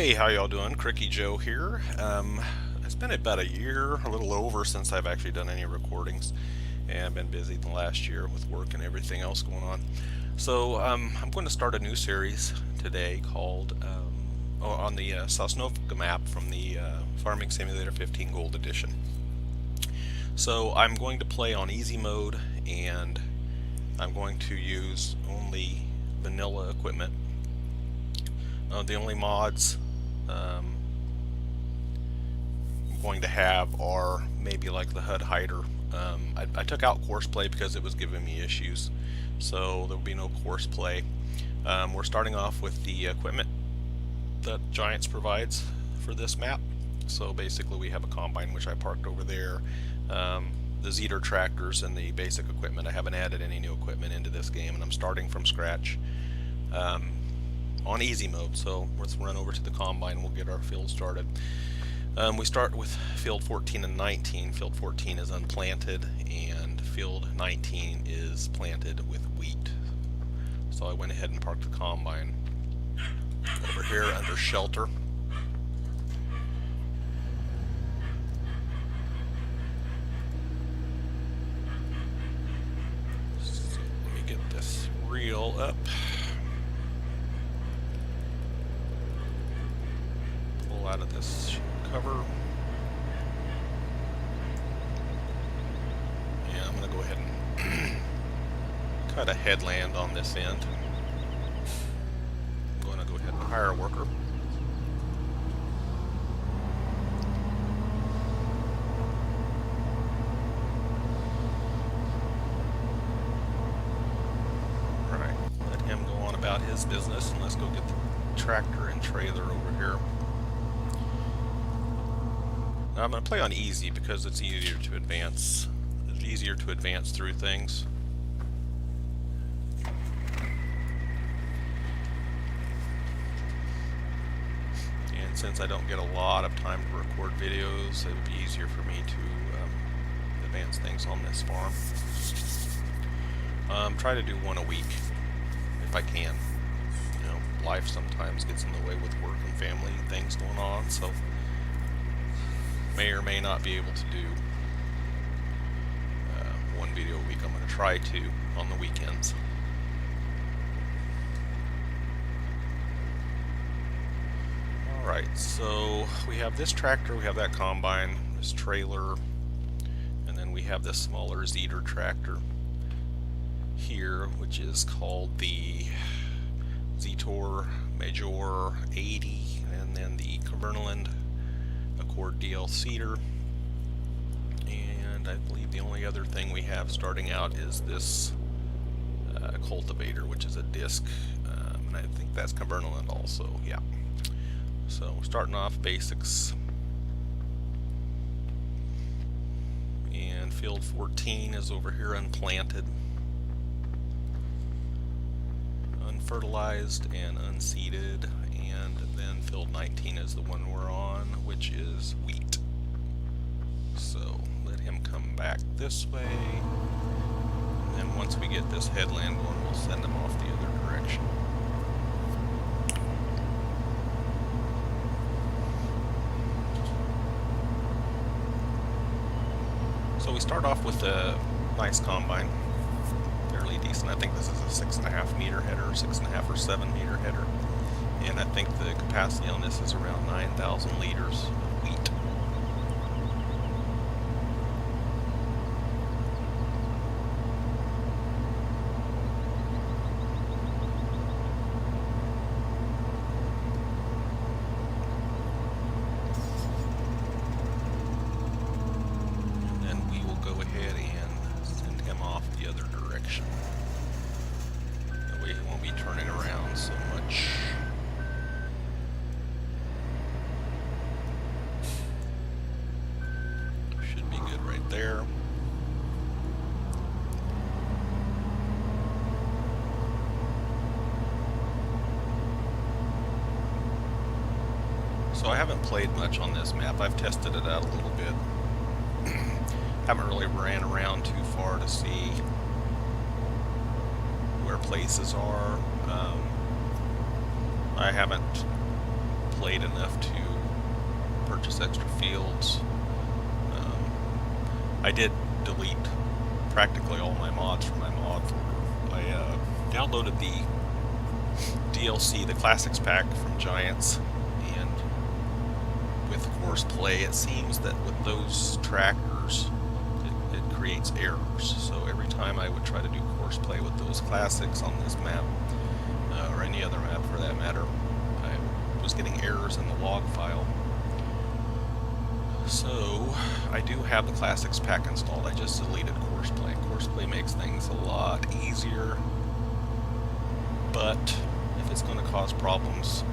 Hey, how y'all doing? Crickey Joe here. It's been about a year, a little over, since I've actually done any recordings, and I've been busy the last year with work and everything else going on. So I'm going to start a new series today called on the Sosnovka Map from the Farming Simulator 15 Gold Edition. So I'm going to play on easy mode, and I'm going to use only vanilla equipment. The only mods I'm going to have are maybe like the HUD hider. I took out course play because it was giving me issues, so there will be no course play. We're starting off with the equipment that Giants provides for this map. So basically we have a combine which I parked over there, the Zeter tractors and the basic equipment. I haven't added any new equipment into this game, and I'm starting from scratch on easy mode. So let's run over to the combine and we'll get our field started. We start with field 14 and 19. Field 14 is unplanted and field 19 is planted with wheat. So I went ahead and parked the combine over here under shelter. So let me get this reel up. Pull out of this cover. And I'm going to go ahead and cut a headland on this end. I'm going to go ahead and hire a worker. Alright, let him go on about his business, and let's go get the tractor and trailer over here. Now I'm going to play on easy because it's easier to advance. It's easier to advance through things. And since I don't get a lot of time to record videos, it would be easier for me to advance things on this farm. Try to do one a week if I can. You know, life sometimes gets in the way with work and family and things going on, so may or may not be able to do one video a week. I'm going to try to on the weekends. Alright, so we have this tractor, we have that combine, this trailer, and then we have this smaller Zeter tractor here, which is called the Zetor Major 80, and then the Cumberland Accord DL Cedar, and I believe the only other thing we have starting out is this cultivator, which is a disc, and I think that's Cumberland also, yeah. So we're starting off basics, and field 14 is over here unplanted, unfertilized and unseeded, and then field 19 is the one we're on, which is wheat. So let him come back this way, and then once we get this headland going, we'll send him off the other direction. So we start off with a nice combine, fairly decent. I think this is a 6.5 meter header, 6.5 or 7 meter header. And I think the capacity on this is around 9,000 liters of wheat. And then we will go ahead and send him off the other direction. That way he won't be turning around so much. There. So I haven't played much on this map. I've tested it out a little bit. Haven't really ran around too far to see where places are. I haven't played enough to purchase extra fields. I did delete practically all my mods from my mod folder. I downloaded the DLC, the Classics pack from Giants, and with course play, it seems that with those trackers, it creates errors. So every time I would try to do course play with those classics on this map, or any other map for that matter, I was getting errors in the log file. So I do have the classics pack installed. I just deleted course play. Course play makes things a lot easier, but if it's going to cause problems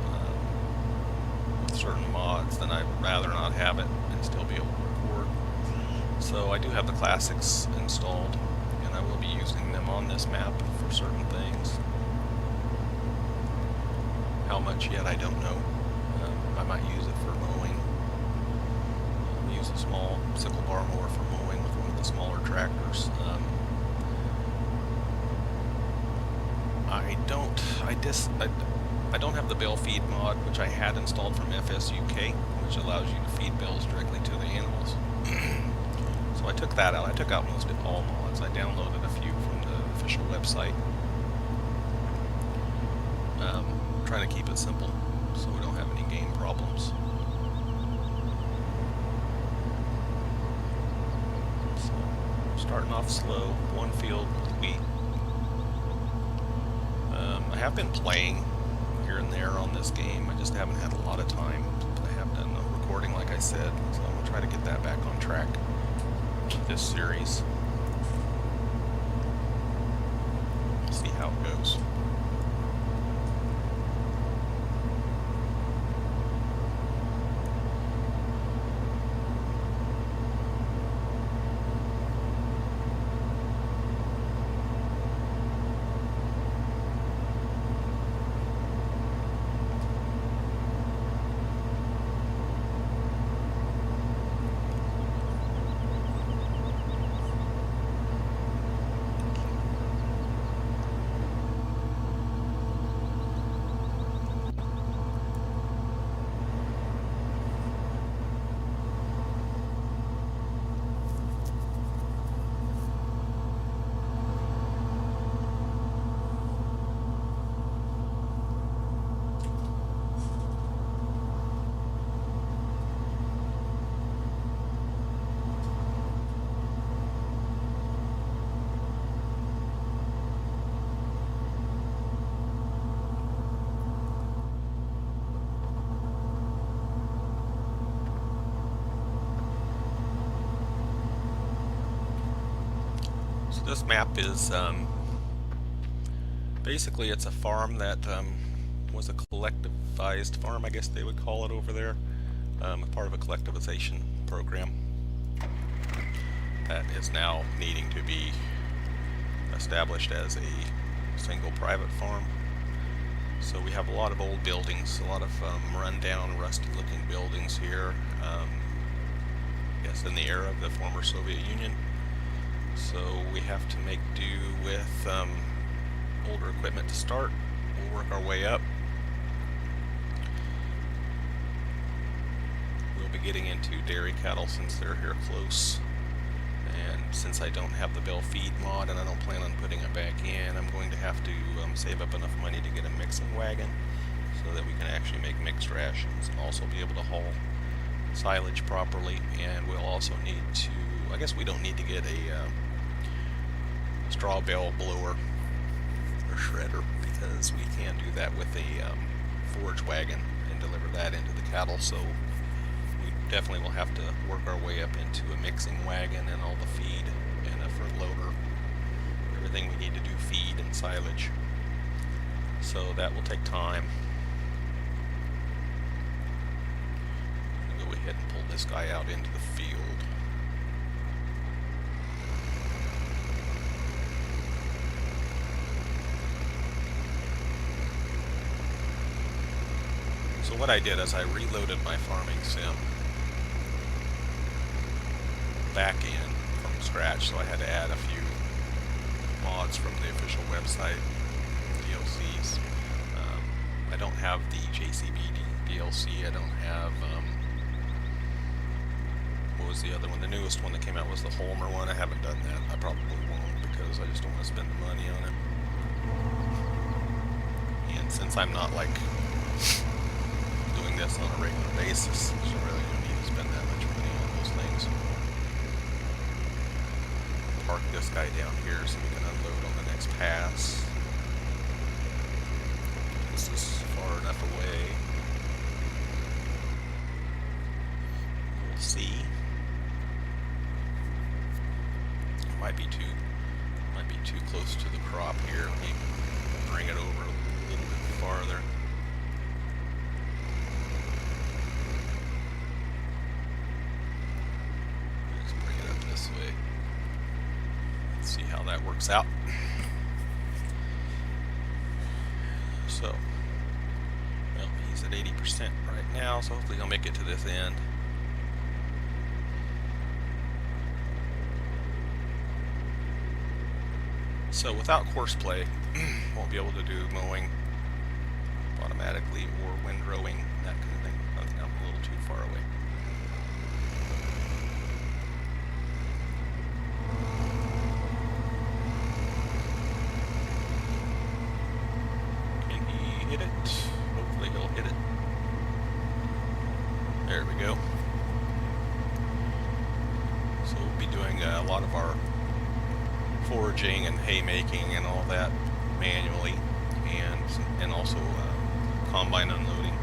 with certain mods, then I'd rather not have it and still be able to record. So I do have the classics installed, and I will be using them on this map for certain things. How much yet, I don't know. I might use it for mowing. Use a small sickle bar mower for mowing with one of the smaller tractors. I don't have the bale feed mod, which I had installed from FSUK, which allows you to feed bales directly to the animals. So I took that out. I took out most of all mods. I downloaded a few from the official website. Trying to keep it simple so we don't have any game problems. So, starting off slow, one field with wheat. I have been playing here and there on this game. I just haven't had a lot of time. I have done the recording, like I said, so I'm going to try to get that back on track with this series. See how it goes. This map is basically it's a farm that was a collectivized farm, I guess they would call it over there, part of a collectivization program that is now needing to be established as a single private farm. So we have a lot of old buildings, a lot of run-down, rusty-looking buildings here. I guess in the era of the former Soviet Union. So we have to make do with older equipment to start. We'll work our way up. We'll be getting into dairy cattle since they're here close. And since I don't have the bale feed mod and I don't plan on putting it back in, I'm going to have to save up enough money to get a mixing wagon so that we can actually make mixed rations and also be able to haul silage properly. And we'll also need to, I guess we don't need to get a straw bale blower or shredder, because we can do that with a forage wagon and deliver that into the cattle. So we definitely will have to work our way up into a mixing wagon and all the feed and a front loader, everything we need to do feed and silage. So that will take time. I'm going to go ahead and pull this guy out into the field. So what I did is I reloaded my farming sim back in from scratch, so I had to add a few mods from the official website, DLCs. I don't have the JCB DLC. I don't have, what was the other one? The newest one that came out was the Homer one. I haven't done that. I probably won't because I just don't want to spend the money on it. And since I'm not like doing this on a regular basis, so really don't need to spend that much money on those things. Park this guy down here so we can unload on the next pass. This is far enough away. We'll see. Might be too close to the crop here. Let me bring it over a little bit farther. Let's bring it up this way. Let's see how that works out. So, well, he's at 80% right now, so hopefully he'll make it to this end. So without course play, won't be able to do mowing automatically or windrowing, that kind of thing. I think I'm a little too far away. Can he hit it? Hopefully he'll hit it. There we go. So we'll be doing a lot of our foraging and haymaking and all that manually, and also combine unloading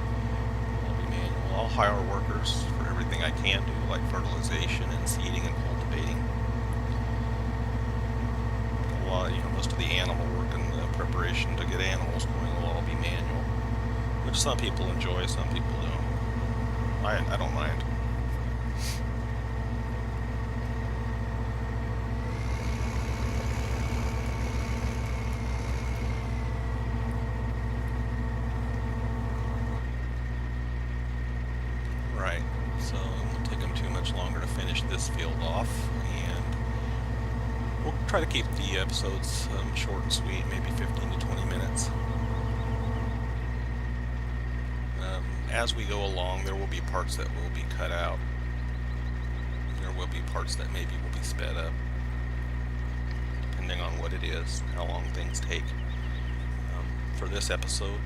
will be manual. I'll hire workers for everything I can do, like fertilization and seeding and cultivating. A lot, most of the animal work and the preparation to get animals going will all be manual, which some people enjoy, some people don't. I don't mind. Right, so it won't take them too much longer to finish this field off, and we'll try to keep the episodes short and sweet, maybe 15 to 20 minutes. As we go along, there will be parts that will be cut out. There will be parts that maybe will be sped up, depending on what it is, how long things take. For this episode,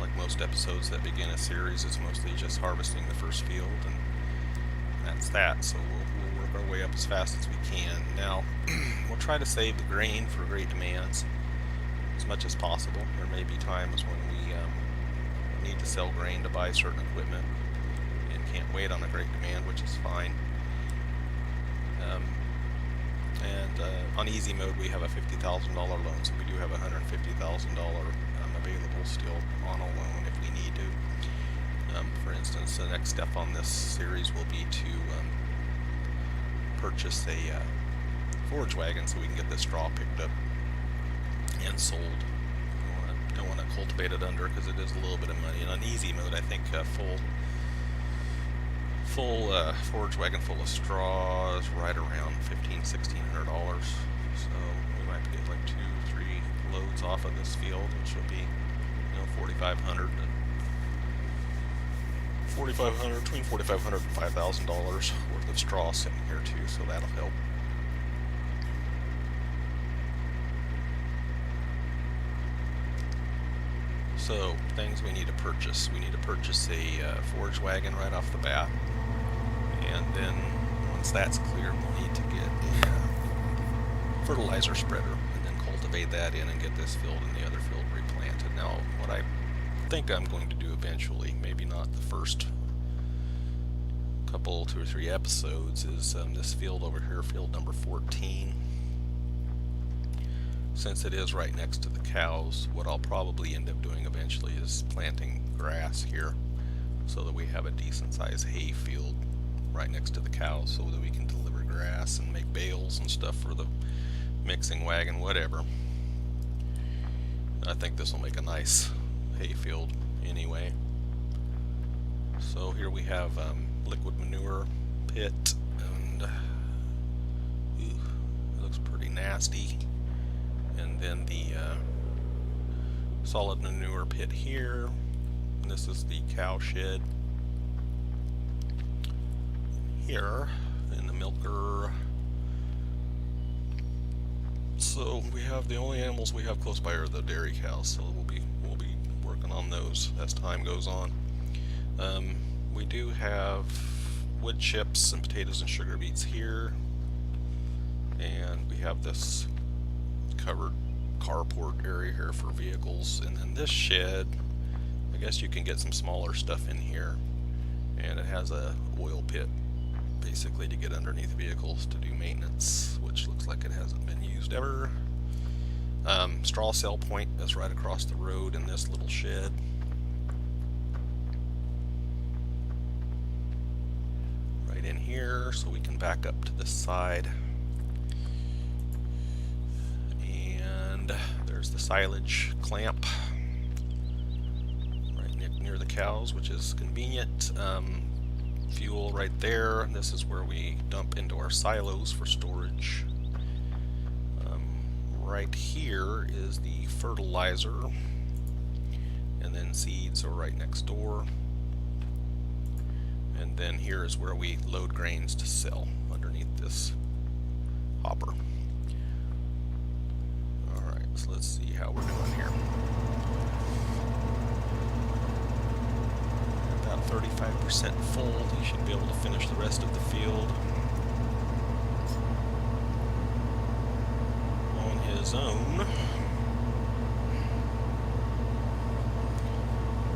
like most episodes that begin a series, it's mostly just harvesting the first field, and that's that. So we'll work our way up as fast as we can. Now, we'll try to save the grain for great demands as much as possible. There may be times when we need to sell grain to buy certain equipment and can't wait on a great demand, which is fine. On easy mode, we have a $50,000 loan, so we do have $150,000 available still on a loan if we need to. For instance, the next step on this series will be to purchase a forage wagon so we can get the straw picked up and sold. Don't want to cultivate it under because it is a little bit of money. And on easy mode, I think full forage wagon full of straw is right around $1,500–1,600. So we might get like 2–3 loads off of this field, which will be $4,500 between $4,500 and $5,000 worth of straw sitting here too. So that'll help. So, things we need to purchase. We need to purchase a forage wagon right off the bat. And then, once that's clear, we'll need to get a fertilizer spreader and then cultivate that in and get this field and the other field replanted. Now, what I think I'm going to do eventually, maybe not the first couple, 2 or 3 episodes, is this field over here, field number 14. Since it is right next to the cows, what I'll probably end up doing eventually is planting grass here so that we have a decent sized hay field right next to the cows so that we can deliver grass and make bales and stuff for the mixing wagon, whatever. I think this will make a nice hay field anyway. So here we have liquid manure pit, and it looks pretty nasty. And then the solid manure pit here, And this is the cow shed. Here in the milker. So we have the only animals we have close by are the dairy cows, so we'll be working on those as time goes on. We do have wood chips and potatoes and sugar beets here, and we have this covered carport area here for vehicles, and then this shed, I guess you can get some smaller stuff in here, and it has a oil pit basically to get underneath vehicles to do maintenance, which looks like it hasn't been used ever. Straw sale point is right across the road in this little shed. Right in here, so we can back up to this side. And there's the silage clamp right near the cows, which is convenient. Fuel right there. This is where we dump into our silos for storage. Right here is the fertilizer, and then seeds are right next door. And then here is where we load grains to sell underneath this hopper. Alright, so let's see how we're doing here. About 35% full. You should be able to finish the rest of the field on his own.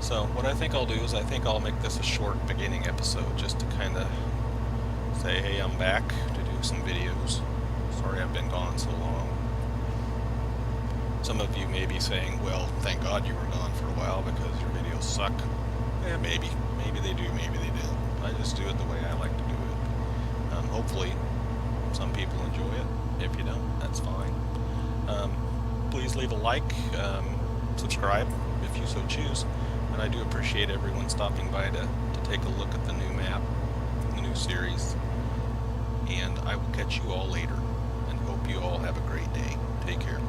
So what I think I'll do is I think I'll make this a short beginning episode just to kind of say, hey, I'm back to do some videos. Sorry I've been gone so long. Some of you may be saying, well, thank God you were gone for a while because your videos suck. Yeah, maybe. Maybe they do, maybe they don't. I just do it the way I like to do it. Hopefully some people enjoy it. If you don't, that's fine. Please leave a like, subscribe if you so choose. And I do appreciate everyone stopping by to take a look at the new map, the new series. And I will catch you all later, and hope you all have a great day. Take care.